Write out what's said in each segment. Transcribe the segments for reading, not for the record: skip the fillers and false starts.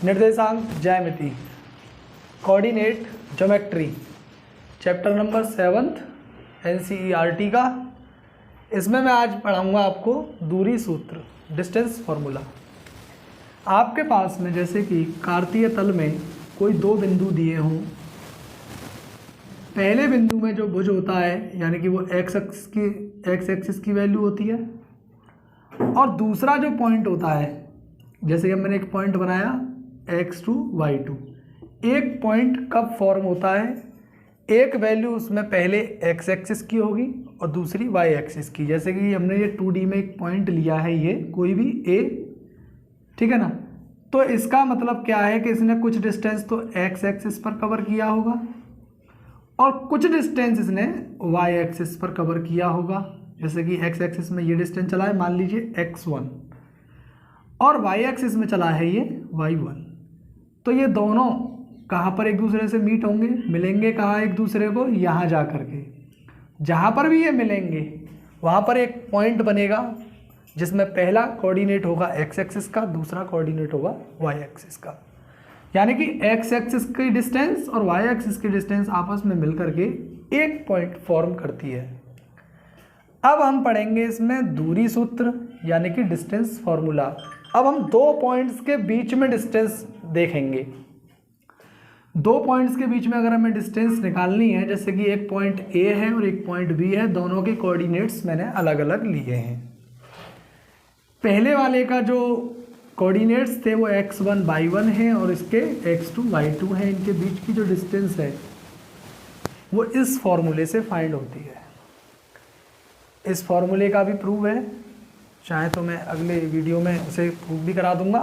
निर्देशांक ज्यामिति, coordinate geometry, chapter number 7 NCERT का। इसमें मैं आज पढ़ाऊँगा आपको दूरी सूत्र, डिस्टेंस फार्मूला। आपके पास में जैसे कि कार्तीय तल में कोई दो बिंदु दिए हों, पहले बिंदु में जो भुज होता है यानी कि वो एक्स एक्सिस की वैल्यू होती है, और दूसरा जो पॉइंट होता है, जैसे कि मैंने एक पॉइंट बनाया x2 y2, एक पॉइंट कब फॉर्म होता है, एक वैल्यू उसमें पहले एक्स एक्सिस की होगी और दूसरी वाई एक्सिस की। जैसे कि हमने ये 2D में एक पॉइंट लिया है, ये कोई भी ए, ठीक है ना। तो इसका मतलब क्या है कि इसने कुछ डिस्टेंस तो एक्स एक्सिस पर कवर किया होगा और कुछ डिस्टेंस इसने वाई एक्सिस पर कवर किया होगा। जैसे कि एक्स एक्सिस में ये डिस्टेंस चला है, मान लीजिए x1, और वाई एक्सिस में चला है ये y1। तो ये दोनों कहाँ पर एक दूसरे से मीट होंगे, मिलेंगे कहाँ एक दूसरे को, यहाँ जा कर के। जहाँ पर भी ये मिलेंगे वहाँ पर एक पॉइंट बनेगा जिसमें पहला कोऑर्डिनेट होगा एक्स एक्सिस का, दूसरा कोऑर्डिनेट होगा वाई एक्सिस का। यानी कि एक्स एक्सिस की डिस्टेंस और वाई एक्सिस की डिस्टेंस आपस में मिलकर के एक पॉइंट फॉर्म करती है। अब हम पढ़ेंगे इसमें दूरी सूत्र यानी कि डिस्टेंस फॉर्मूला। अब हम दो पॉइंट्स के बीच में डिस्टेंस देखेंगे। दो पॉइंट्स के बीच में अगर हमें डिस्टेंस निकालनी है, जैसे कि एक पॉइंट ए है और एक पॉइंट बी है, दोनों के कोऑर्डिनेट्स मैंने अलग अलग लिए हैं। पहले वाले का जो कोऑर्डिनेट्स थे वो x1 y1 है और इसके x2 y2 है। इनके बीच की जो डिस्टेंस है वो इस फॉर्मूले से फाइंड होती है। इस फॉर्मूले का भी प्रूफ है, चाहे तो मैं अगले वीडियो में उसे प्रूफ भी करा दूंगा।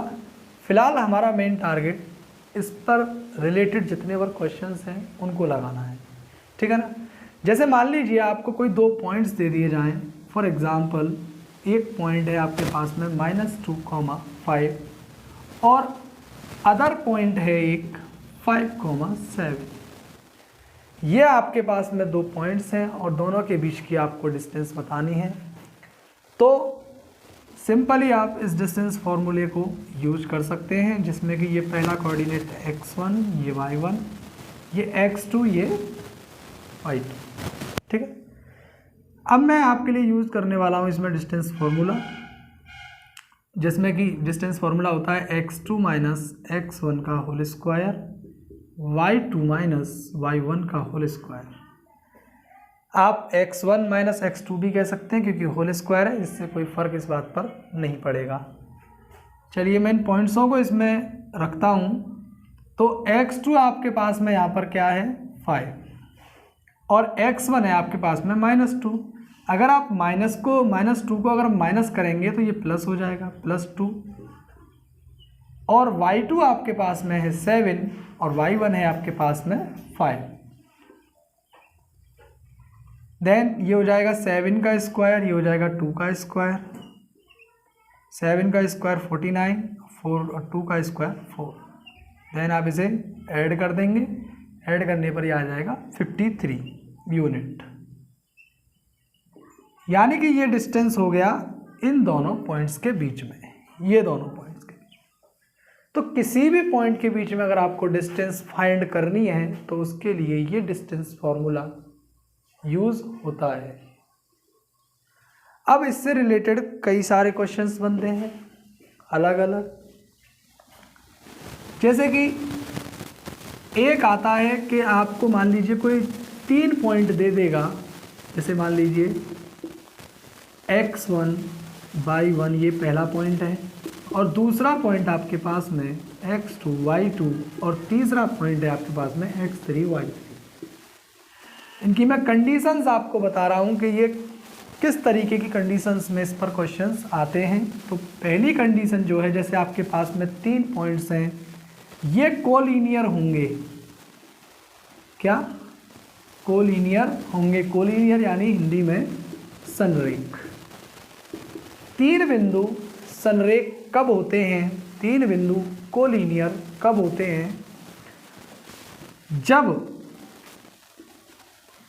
फिलहाल हमारा मेन टारगेट इस पर रिलेटेड जितने वर्क क्वेश्चंस हैं उनको लगाना है, ठीक है ना। जैसे मान लीजिए आपको कोई दो पॉइंट्स दे दिए जाएं। फॉर एग्जांपल एक पॉइंट है आपके पास में -2, 5 और अदर पॉइंट है एक 5, 7। ये आपके पास में दो पॉइंट्स हैं और दोनों के बीच की आपको डिस्टेंस बतानी है। तो सिंपली आप इस डिस्टेंस फार्मूले को यूज कर सकते हैं, जिसमें कि ये पहला कोऑर्डिनेट x1, ये y1, ये x2, ये y2, ठीक है। अब मैं आपके लिए यूज करने वाला हूँ इसमें डिस्टेंस फार्मूला, जिसमें कि डिस्टेंस फार्मूला होता है x2 - x1 का होल स्क्वायर, y2 - y1 का होल स्क्वायर। आप x1 - x2 भी कह सकते हैं क्योंकि होल स्क्वायर है, इससे कोई फ़र्क इस बात पर नहीं पड़ेगा। चलिए मैं इन पॉइंट्सों को इसमें रखता हूँ। तो x2 आपके पास में यहाँ पर क्या है 5 और x1 है आपके पास में -2। अगर आप -2 को अगर माइनस करेंगे तो ये प्लस हो जाएगा, +2। और y2 आपके पास में है 7 और y1 है आपके पास में 5। देन ये हो जाएगा 7 का स्क्वायर, ये हो जाएगा 2 का स्क्वायर। 7 का स्क्वायर 49, 4 और 2 का स्क्वायर 4। देन आप इसे ऐड कर देंगे, ऐड करने पर ये आ जाएगा 53 यूनिट। यानी कि ये डिस्टेंस हो गया इन दोनों पॉइंट्स के बीच में, ये दोनों पॉइंट्स के बीच। तो किसी भी पॉइंट के बीच में अगर आपको डिस्टेंस फाइंड करनी है तो उसके लिए ये डिस्टेंस फॉर्मूला यूज होता है। अब इससे रिलेटेड कई सारे क्वेश्चंस बनते हैं अलग अलग। जैसे कि एक आता है कि आपको मान लीजिए कोई 3 पॉइंट दे देगा, जैसे मान लीजिए x1 y1 ये पहला पॉइंट है और दूसरा पॉइंट आपके पास में x2 y2 और तीसरा पॉइंट है आपके पास में x3 y3। इनकी मैं कंडीशंस आपको बता रहा हूँ कि ये किस तरीके की कंडीशंस में इस पर क्वेश्चंस आते हैं। तो पहली कंडीशन जो है, जैसे आपके पास में 3 पॉइंट्स हैं, ये कोलिनियर होंगे। क्या कोलिनियर होंगे? कोलिनियर यानी हिंदी में संरेख। 3 बिंदु संरेख कब होते हैं? 3 बिंदु कोलिनियर कब होते हैं? जब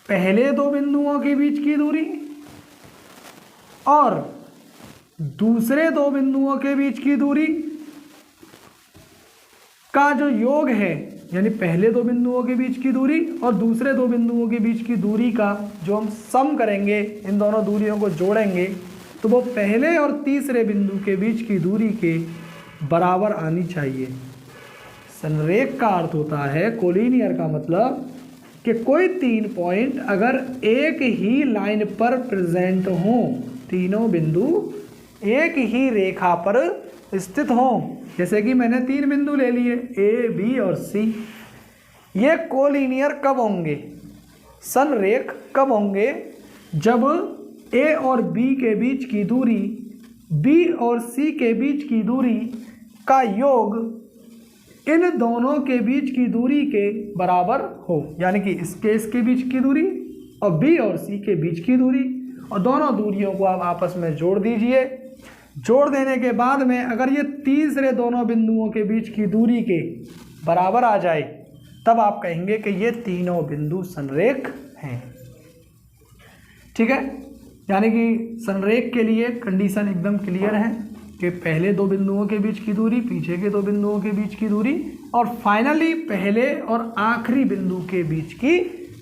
पहले 2 बिंदुओं के बीच की दूरी और दूसरे 2 बिंदुओं के बीच की दूरी का जो योग है, यानी पहले दो बिंदुओं के बीच की दूरी और दूसरे दो बिंदुओं के बीच की दूरी का जो हम सम करेंगे, इन दोनों दूरियों को जोड़ेंगे, तो वो पहले और तीसरे बिंदु के बीच की दूरी के बराबर आनी चाहिए। संरेख का अर्थ होता है, कोलिनियर का मतलब कि कोई 3 पॉइंट अगर एक ही लाइन पर प्रेजेंट हों, तीनों बिंदु एक ही रेखा पर स्थित हों। जैसे कि मैंने 3 बिंदु ले लिए ए, बी और सी। ये कोलिनियर कब होंगे, संरेख कब होंगे, जब ए और बी के बीच की दूरी बी और सी के बीच की दूरी का योग इन दोनों के बीच की दूरी के बराबर हो। यानी कि इसके बीच की दूरी और बी और सी के बीच की दूरी, और दोनों दूरियों को आप आपस में जोड़ दीजिए। जोड़ देने के बाद में अगर ये तीसरे दोनों बिंदुओं के बीच की दूरी के बराबर आ जाए, तब आप कहेंगे कि ये तीनों बिंदु संरेख हैं। ठीक है, यानी कि संरेख के लिए कंडीशन एकदम क्लियर है कि पहले दो बिंदुओं के बीच की दूरी, पीछे के दो बिंदुओं के बीच की दूरी, और फाइनली पहले और आखिरी बिंदु के बीच की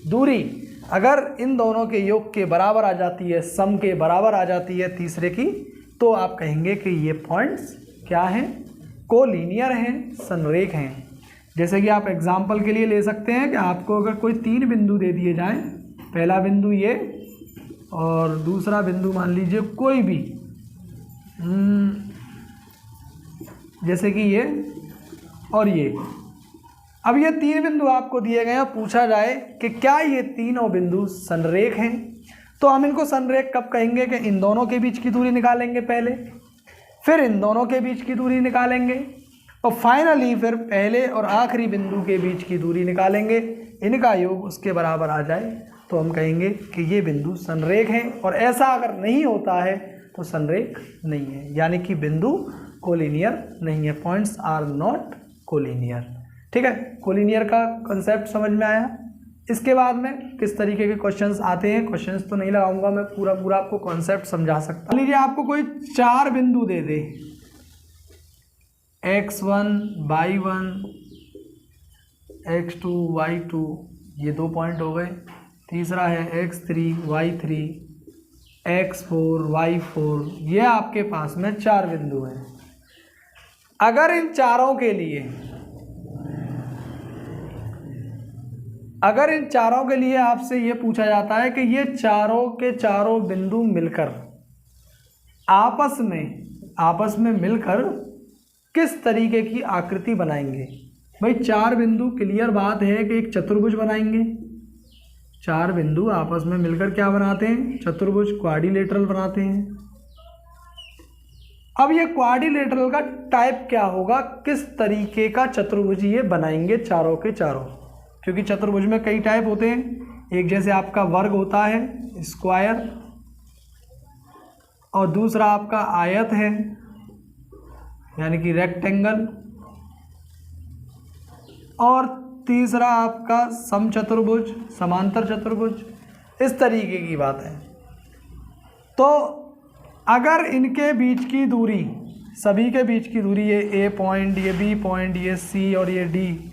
दूरी अगर इन दोनों के योग के बराबर आ जाती है, सम के बराबर आ जाती है तीसरे की, तो आप कहेंगे कि ये पॉइंट्स क्या हैं, कोलिनियर हैं, संरेख हैं। जैसे कि आप एग्जाम्पल के लिए ले सकते हैं कि आपको अगर कोई 3 बिंदु दे दिए जाएं, पहला बिंदु ये और दूसरा बिंदु मान लीजिए कोई भी, जैसे कि ये और ये। अब ये 3 बिंदु आपको दिए गए हैं, पूछा जाए कि क्या ये तीनों बिंदु संरेख हैं, तो हम इनको संरेख कब कहेंगे कि इन दोनों के बीच की दूरी निकालेंगे पहले, फिर इन दोनों के बीच की दूरी निकालेंगे, और फाइनली फिर पहले और आखिरी बिंदु के बीच की दूरी निकालेंगे। इनका योग उसके बराबर आ जाए तो हम कहेंगे कि ये बिंदु संरेख हैं। और ऐसा अगर नहीं होता है तो संरेख नहीं है, यानी कि बिंदु कोलिनियर नहीं है। Points are not collinear. ठीक है, कोलिनियर का कंसेप्ट समझ में आया। इसके बाद में किस तरीके के क्वेश्चंस आते हैं, क्वेश्चंस तो नहीं लगाऊंगा मैं, पूरा आपको कॉन्सेप्ट समझा सकता हूँ। लीजिए आपको कोई 4 बिंदु दे दे, x1 y1 x2 y2, ये 2 पॉइंट हो गए। तीसरा है x3 y3 x4 y4, ये आपके पास में 4 बिंदु हैं। अगर इन चारों के लिए आपसे ये पूछा जाता है कि ये चारों के चारों बिंदु मिलकर आपस में मिलकर किस तरीके की आकृति बनाएंगे। भाई 4 बिंदु, क्लियर बात है कि एक चतुर्भुज बनाएंगे। 4 बिंदु आपस में मिलकर क्या बनाते हैं, चतुर्भुज, क्वाड्रिलेटरल बनाते हैं। अब ये क्वाड्रिलेटरल का टाइप क्या होगा, किस तरीके का चतुर्भुज ये बनाएंगे चारों के चारों, क्योंकि चतुर्भुज में कई टाइप होते हैं। एक जैसे आपका वर्ग होता है, स्क्वायर, और दूसरा आपका आयत है यानी कि रेक्टेंगल, और तीसरा आपका समचतुर्भुज, समांतर चतुर्भुज। इस तरीके की बात है। तो अगर इनके बीच की दूरी, सभी के बीच की दूरी, ये ए पॉइंट, ये बी पॉइंट, ये सी और ये डी,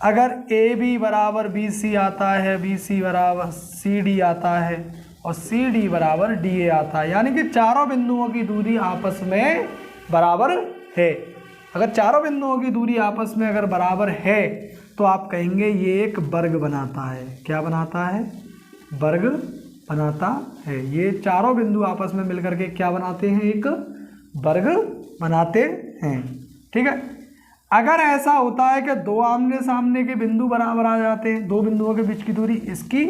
अगर ए बी बराबर बी सी आता है, बी सी बराबर सी डी आता है, और सी डी बराबर डी ए आता है, यानी कि चारों बिंदुओं की दूरी आपस में बराबर है। अगर चारों बिंदुओं की दूरी आपस में अगर बराबर है तो आप कहेंगे ये एक वर्ग बनाता है। क्या बनाता है, वर्ग बनाता है। ये चारों बिंदु आपस में मिलकर के क्या बनाते हैं, एक वर्ग बनाते हैं। ठीक है, अगर ऐसा होता है कि 2 आमने सामने के बिंदु बराबर आ जाते हैं, 2 बिंदुओं के बीच की दूरी, इसकी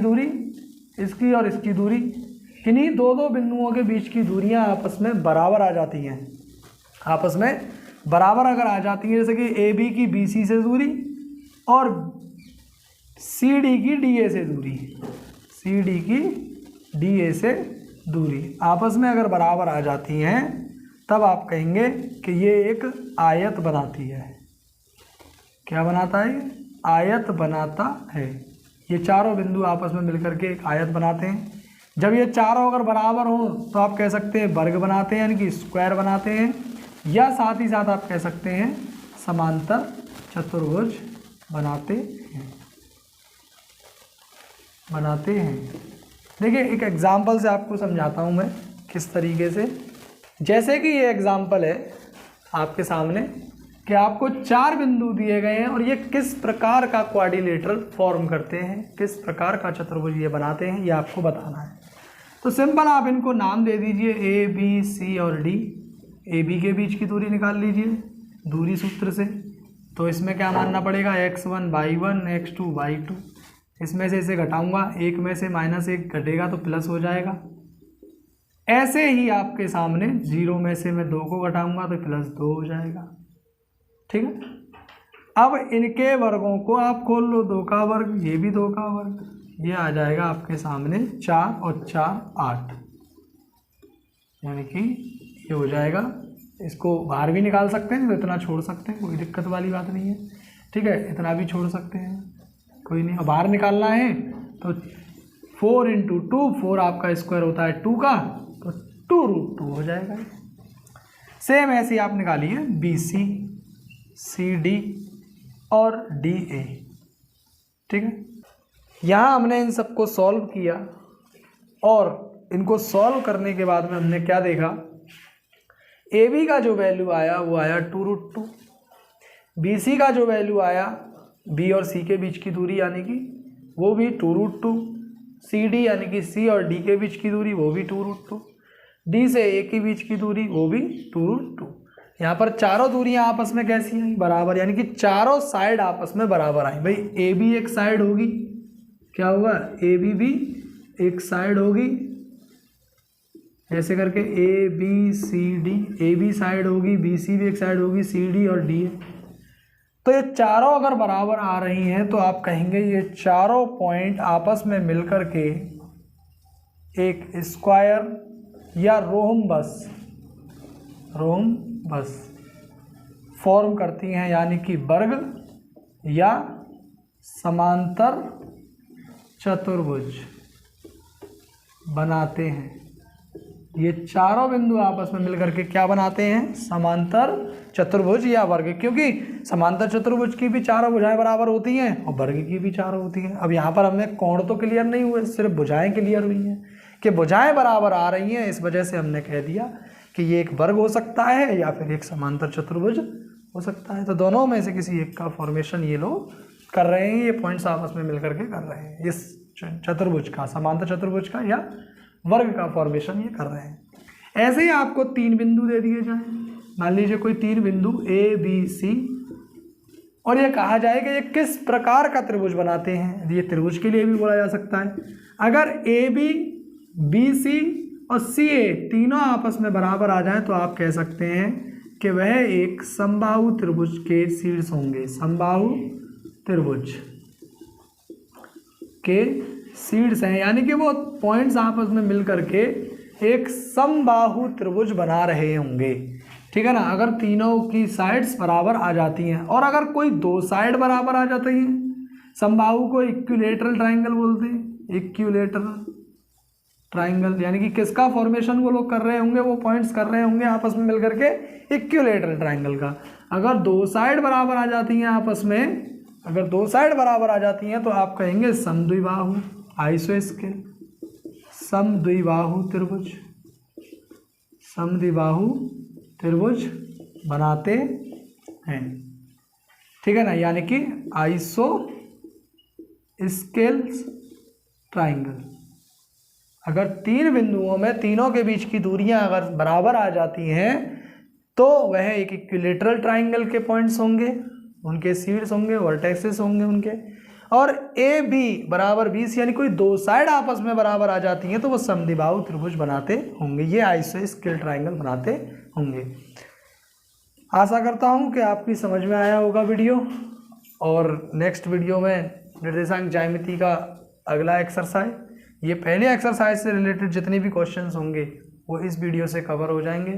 दूरी, इसकी और इसकी दूरी, इन्हीं 2 बिंदुओं के बीच की दूरियां आपस में बराबर आ जाती हैं। आपस में बराबर अगर आ जाती है, जैसे कि ए बी की बी सी से दूरी और सी डी की डी ए से दूरी, सी डी की डी ए से दूरी आपस में अगर बराबर आ जाती हैं, तब आप कहेंगे कि ये एक आयत बनाती है। क्या बनाता है, आयत बनाता है। ये चारों बिंदु आपस में मिलकर के एक आयत बनाते हैं। जब ये चारों अगर बराबर हों तो आप कह सकते हैं वर्ग बनाते हैं, यानी कि स्क्वायर बनाते हैं, या साथ ही साथ आप कह सकते हैं समांतर चतुर्भुज बनाते हैं। देखिए एक एग्जाम्पल से आपको समझाता हूँ मैं किस तरीके से। जैसे कि ये एग्जाम्पल है आपके सामने कि आपको 4 बिंदु दिए गए हैं और ये किस प्रकार का क्वाड्रिलेटरल फॉर्म करते हैं, किस प्रकार का चतुर्भुज ये बनाते हैं, ये आपको बताना है। तो सिंपल आप इनको नाम दे दीजिए ए बी सी और डी। ए बी के बीच की दूरी निकाल लीजिए दूरी सूत्र से। तो इसमें क्या मानना पड़ेगा, x1 y1 x2 y2। इसमें से इसे घटाऊंगा, एक में से -1 घटेगा तो प्लस हो जाएगा। ऐसे ही आपके सामने 0 में से मैं 2 को घटाऊंगा तो +2 हो जाएगा। ठीक है। अब इनके वर्गों को आप खोल लो, 2 का वर्ग, ये भी 2 का वर्ग, ये आ जाएगा आपके सामने 4 और 4 8, यानी कि ये हो जाएगा। इसको बाहर भी निकाल सकते हैं तो इतना छोड़ सकते हैं, कोई दिक्कत वाली बात नहीं है। ठीक है, इतना भी छोड़ सकते हैं, कोई नहीं। अब बाहर निकालना है तो 4 × 2, 4 आपका स्क्वायर होता है 2 का, तो 2√2 हो जाएगा। सेम ऐसे ही आप निकालिए BC CD और DA। ठीक है, यहाँ हमने इन सबको सॉल्व किया और इनको सॉल्व करने के बाद में हमने क्या देखा, AB का जो वैल्यू आया वो आया 2√2। BC का जो वैल्यू आया B और C के बीच की दूरी यानी कि वो भी 2√2। CD यानी कि C और D के बीच की दूरी वो भी 2√2। D से A के बीच की दूरी वो भी 2√2। यहाँ पर चारों दूरियां आपस में कैसी आई, बराबर, यानी कि चारों साइड आपस में बराबर आई। भाई AB एक साइड होगी, क्या होगा, AB भी एक साइड होगी, ऐसे करके ABCD, AB साइड होगी, BC भी एक साइड होगी, CD और DA। तो ये चारों अगर बराबर आ रही हैं तो आप कहेंगे ये चारों पॉइंट आपस में मिलकर के एक स्क्वायर या रोम्बस फॉर्म करती हैं, यानी कि वर्ग या समांतर चतुर्भुज बनाते हैं। ये चारों बिंदु आपस में मिलकर के क्या बनाते हैं, समांतर चतुर्भुज या वर्ग। क्योंकि समांतर चतुर्भुज की भी चारों भुजाएं बराबर होती हैं और वर्ग की भी चारों होती हैं। अब यहाँ पर हमें कोण तो क्लियर नहीं हुए, सिर्फ भुजाएं क्लियर हुई हैं कि भुजाएं बराबर आ रही हैं। इस वजह से हमने कह दिया कि ये एक वर्ग हो सकता है या फिर एक समांतर चतुर्भुज हो सकता है। तो दोनों में से किसी एक का फॉर्मेशन ये लोग कर रहे हैं, ये पॉइंट्स आपस में मिलकर के कर रहे हैं। इस चतुर्भुज का, समांतर चतुर्भुज का या वर्ग का फॉर्मेशन ये कर रहे हैं। ऐसे ही आपको 3 बिंदु दे दिए जाएं, मान लीजिए कोई 3 बिंदु ABC, और ये कहा जाए कि ये किस प्रकार का त्रिभुज बनाते हैं। ये त्रिभुज के लिए भी बोला जा सकता है। अगर AB, BC और CA तीनों आपस में बराबर आ जाएं तो आप कह सकते हैं कि वह एक समबाहु त्रिभुज के शीर्ष होंगे। समबाहु त्रिभुज के शीर्ष हैं, यानी कि वो पॉइंट्स आपस में मिलकर के एक समबाहु त्रिभुज बना रहे होंगे। ठीक है ना, अगर तीनों की साइड्स बराबर आ जाती हैं और अगर कोई 2 साइड बराबर आ जाती हैं, समबाहु को इक्विलेटरल ट्राइंगल बोलते हैं। इक्विलेटरल ट्राइंगल यानी कि किसका फॉर्मेशन वो लोग कर रहे होंगे, वो पॉइंट्स कर रहे होंगे आपस में मिलकर के इक्विलेटरल ट्राइंगल का। अगर 2 साइड बराबर आ जाती हैं आपस में, अगर 2 साइड बराबर आ जाती हैं तो आप कहेंगे समद्विबाहु, आइसोस्केल, समद्विबाहु त्रिभुज, समद्विबाहु त्रिभुज बनाते हैं। ठीक है ना, यानी कि आइसोस्केल ट्राइंगल। अगर 3 बिंदुओं में तीनों के बीच की दूरियां अगर बराबर आ जाती हैं तो वह एक इक्विलेटरल ट्राइंगल के पॉइंट्स होंगे, उनके शीर्ष होंगे, वर्टेक्सेस होंगे उनके। और AB बराबर BC यानी कोई 2 साइड आपस में बराबर आ जाती हैं तो वो समद्विबाहु त्रिभुज बनाते होंगे, ये आइसोस्केल ट्राइंगल बनाते होंगे। आशा करता हूँ कि आपकी समझ में आया होगा वीडियो, और नेक्स्ट वीडियो में निर्देशांक ज्यामिति का अगला एक्सरसाइज, ये पहले एक्सरसाइज से रिलेटेड जितने भी क्वेश्चंस होंगे वो इस वीडियो से कवर हो जाएंगे।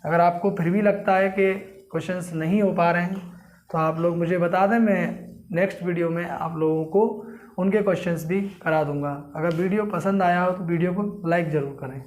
अगर आपको फिर भी लगता है कि क्वेश्चंस नहीं हो पा रहे हैं तो आप लोग मुझे बता दें, मैं नेक्स्ट वीडियो में आप लोगों को उनके क्वेश्चंस भी करा दूंगा। अगर वीडियो पसंद आया हो तो वीडियो को लाइक ज़रूर करें।